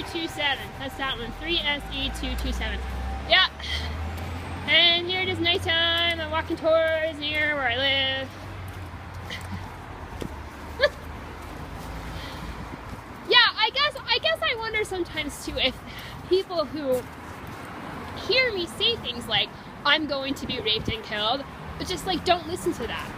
3SE227. That's that one. 3SE227. Yeah. And here it is nighttime. I'm walking towards near where I live. Yeah, I guess I wonder sometimes too if people who hear me say things like I'm going to be raped and killed, but just like don't listen to that.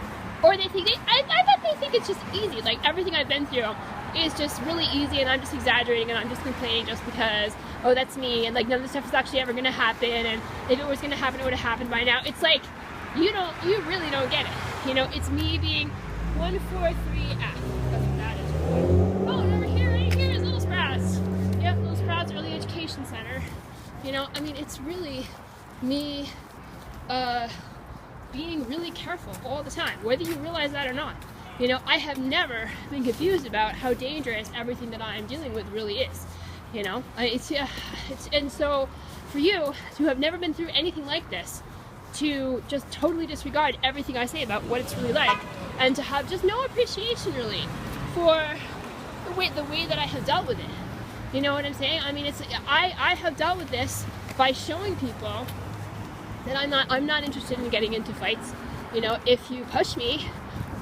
Or they think I bet they think it's just easy. Like everything I've been through is just really easy and I'm just exaggerating and I'm just complaining just because, oh, that's me, and like none of this stuff is actually ever gonna happen, and if it was gonna happen, it would have happened by now. It's like you really don't get it. You know, it's me being 143F. That's what that is. Oh, and over here, right here is Little Sprouts. Yep, Little Sprouts Early Education Center. You know, I mean, it's really me being really careful all the time, whether you realize that or not. You know, I have never been confused about how dangerous everything that I'm dealing with really is. You know, and so for you to have never been through anything like this, to just totally disregard everything I say about what it's really like, and to have just no appreciation really for the way that I have dealt with it. You know what I'm saying? I mean, I have dealt with this by showing people that I'm not interested in getting into fights. You know, if you push me,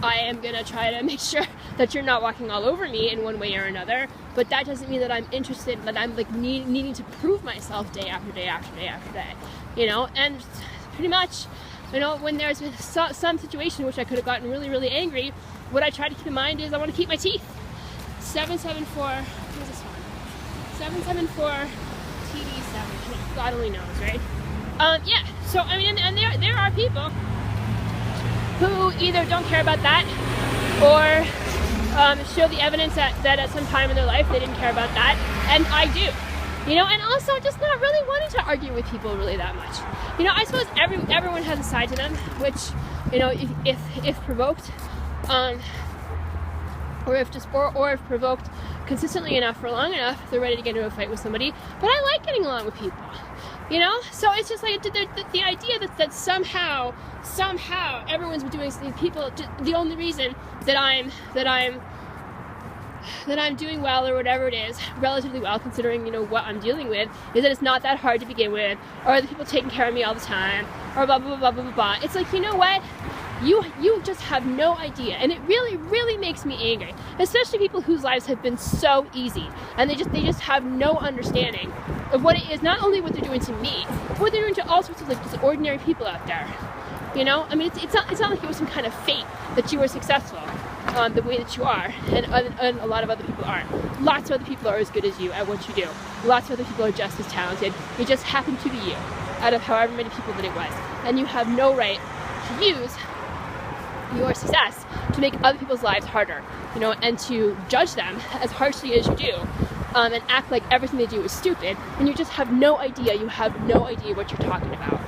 I am gonna try to make sure that you're not walking all over me in one way or another. But that doesn't mean that I'm interested, that I'm like needing to prove myself day after day after day after day. You know, and pretty much, you know, when there's been some situation in which I could have gotten really, really angry, what I try to keep in mind is I want to keep my teeth. 774. What is this one? 774 TD7. God only knows, right? Yeah. So I mean, and there are people who either don't care about that or show the evidence that at some time in their life they didn't care about that, and I do. You know, and also just not really wanting to argue with people really that much. You know, I suppose everyone has a side to them, which, you know, if provoked, or if provoked consistently enough for long enough, they're ready to get into a fight with somebody. But I like getting along with people. You know, so it's just like the idea that somehow everyone's been doing people. The only reason that I'm doing well or whatever it is, relatively well considering, you know, what I'm dealing with, is that it's not that hard to begin with, or the people taking care of me all the time, or blah blah blah blah blah blah. It's like, you know what? You just have no idea, and it really, really makes me angry. Especially people whose lives have been so easy, and they just have no understanding of what it is. Not only what they're doing to me, but what they're doing to all sorts of like just ordinary people out there. You know, I mean, it's not like it was some kind of fate that you were successful the way that you are, and a lot of other people aren't. Lots of other people are as good as you at what you do. Lots of other people are just as talented. It just happened to be you, out of however many people that it was, and you have no right to use your success to make other people's lives harder, you know, and to judge them as harshly as you do, and act like everything they do is stupid, and you just have no idea. You have no idea what you're talking about.